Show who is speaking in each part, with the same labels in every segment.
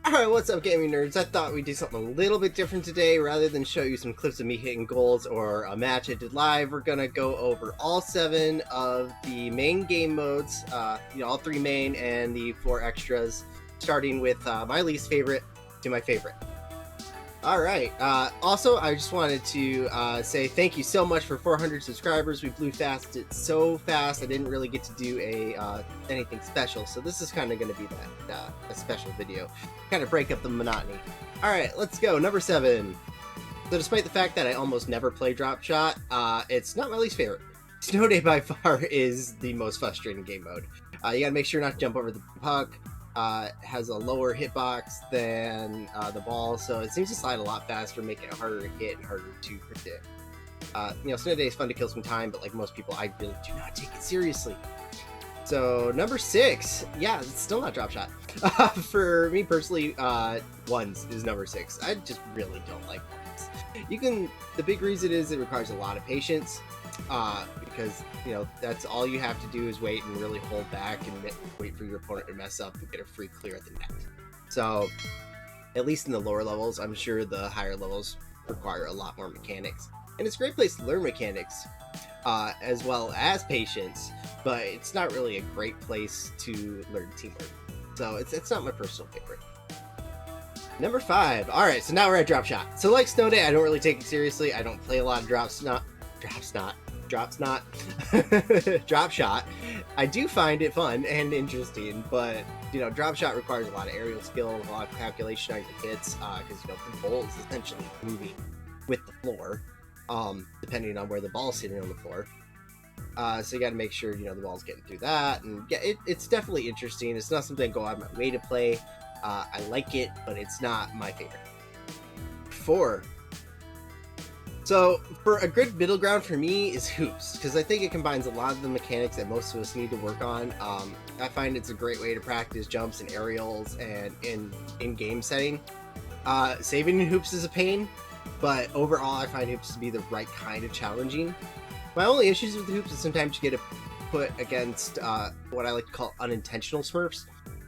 Speaker 1: Alright, what's up, gaming nerds? I thought we'd do something a little bit different today. Rather than show you some clips of me hitting goals or a match I did live, we're gonna go over all 7 of the main game modes, all 3 main and the 4 extras, starting with my least favorite to my favorite. Alright, also, I just wanted to say thank you so much for 400 subscribers. We blew past it so fast, I didn't really get to do anything special, so this is kind of going to be that a special video, kind of break up the monotony. Alright, let's go, number 7. So despite the fact that I almost never play Drop Shot, it's not my least favorite. Snow Day by far is the most frustrating game mode. You gotta make sure not to jump over the puck. Has a lower hitbox than the ball, so it seems to slide a lot faster, making it harder to hit and harder to predict. Snow Day is fun to kill some time, but like most people, I really do not take it seriously. So number 6, yeah, it's still not Drop Shot. For me personally, ones is number 6. I just really don't like ones. The big reason is it requires a lot of patience. Because that's all you have to do is wait and really hold back and wait for your opponent to mess up and get a free clear at the net. So at least in the lower levels, I'm sure the higher levels require a lot more mechanics, and it's a great place to learn mechanics as well as patience, but it's not really a great place to learn teamwork. So it's not my personal favorite. Number 5. Alright, so now we're at Drop Shot. So like Snow Day, I don't really take it seriously. I don't play a lot of Drop Shot. I do find it fun and interesting, but Drop Shot requires a lot of aerial skill, a lot of calculation on your hits, because the ball is essentially moving with the floor, depending on where the ball's sitting on the floor. So you got to make sure the ball's getting through that, and yeah, it's definitely interesting. It's not something I go out of my way to play. I like it, but it's not my favorite. 4. So, for a good middle ground for me is Hoops, because I think it combines a lot of the mechanics that most of us need to work on. I find it's a great way to practice jumps and aerials and in-game setting. Saving in Hoops is a pain, but overall I find Hoops to be the right kind of challenging. My only issues with Hoops is sometimes you get put against what I like to call unintentional smurfs.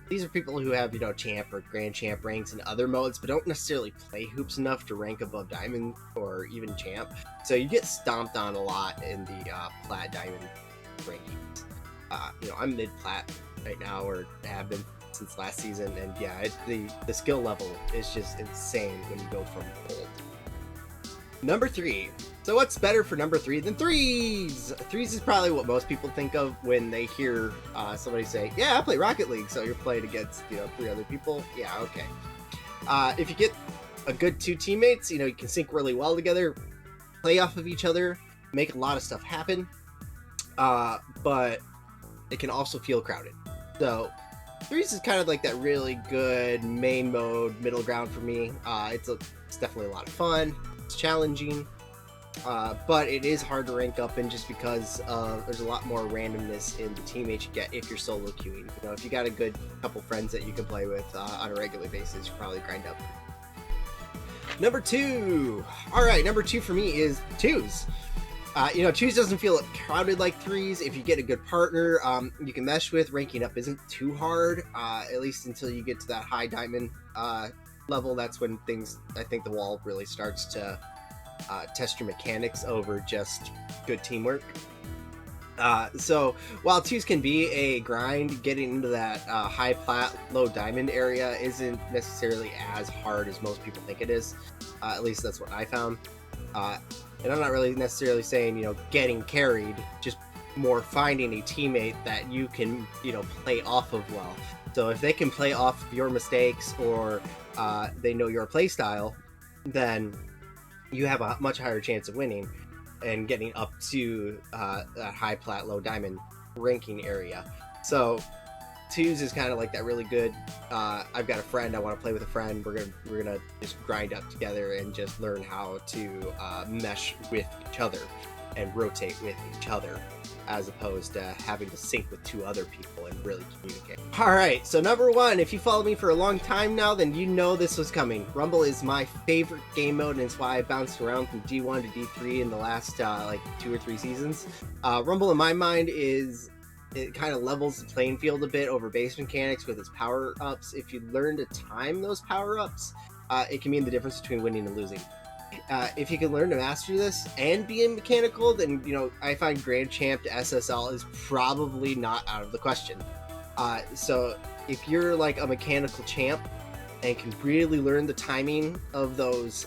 Speaker 1: These are people who have, champ or grand champ ranks in other modes, but don't necessarily play Hoops enough to rank above diamond or even champ. So you get stomped on a lot in the plat diamond rankings. I'm mid-plat right now, or have been since last season, and yeah, the skill level is just insane when you go from gold. Number 3. So what's better for number 3 than threes? Threes is probably what most people think of when they hear somebody say, yeah, I play Rocket League. So you're playing against 3 other people. Yeah, okay. If you get a good 2 teammates, you can sync really well together, play off of each other, make a lot of stuff happen, but it can also feel crowded. So threes is kind of like that really good main mode middle ground for me. It's definitely a lot of fun. It's challenging. But it is hard to rank up in just because there's a lot more randomness in the teammates you get if you're solo queuing. If you got a good couple friends that you can play with on a regular basis, you probably grind up. Number 2. Alright, number 2 for me is 2s. 2s doesn't feel crowded like 3s. If you get a good partner you can mesh with, ranking up isn't too hard, at least until you get to that high diamond level. That's when I think the wall really starts to test your mechanics over just good teamwork. So while 2s can be a grind, getting into that high plat, low diamond area isn't necessarily as hard as most people think it is. At least that's what I found. And I'm not really necessarily saying, getting carried, just more finding a teammate that you can, play off of well. So if they can play off of your mistakes, or they know your play style, then you have a much higher chance of winning and getting up to that high plat, low diamond ranking area. So 2s is kind of like that really good, I've got a friend, I want to play with a friend, we're gonna just grind up together and just learn how to mesh with each other and rotate with each other, as opposed to having to sync with 2 other people and really communicate. Alright, so number 1, if you follow me for a long time now, then you know this was coming. Rumble is my favorite game mode, and it's why I bounced around from D1 to D3 in the last 2 or 3 seasons. Rumble in my mind is it kind of levels the playing field a bit over base mechanics with its power-ups. If you learn to time those power-ups, it can mean the difference between winning and losing. If you can learn to master this and be in mechanical, then, you know, I find Grand Champ to SSL is probably not out of the question. So if you're like a mechanical champ and can really learn the timing of those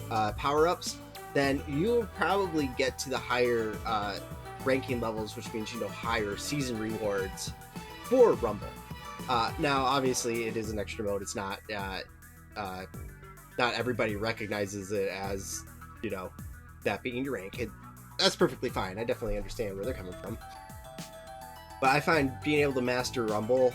Speaker 1: power-ups, then you'll probably get to the higher ranking levels, which means, you know, higher season rewards for Rumble. Now, obviously, it is an extra mode. It's not everybody recognizes it as, you know, that being your rank. That's perfectly fine. I definitely understand where they're coming from. But I find being able to master Rumble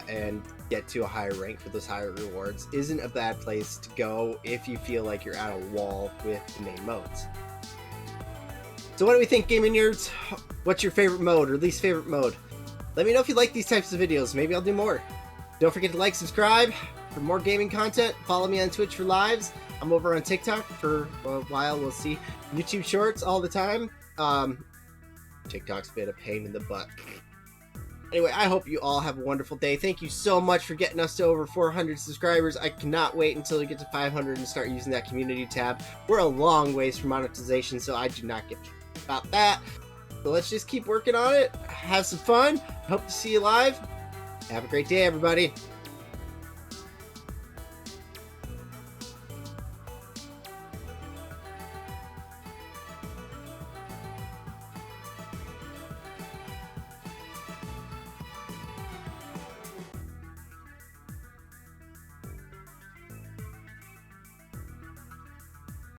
Speaker 1: and get to a higher rank for those higher rewards isn't a bad place to go if you feel like you're at a wall with the main modes. So what do we think, gaming nerds? What's your favorite mode or least favorite mode? Let me know if you like these types of videos. Maybe I'll do more. Don't forget to like, subscribe for more gaming content. Follow me on Twitch for lives. I'm over on TikTok for a while. We'll see. YouTube Shorts all the time. TikTok's been a pain in the butt. Anyway, I hope you all have a wonderful day. Thank you so much for getting us to over 400 subscribers. I cannot wait until we get to 500 and start using that community tab. We're a long ways from monetization, so I do not give about that. So let's just keep working on it. Have some fun. Hope to see you live. Have a great day, everybody.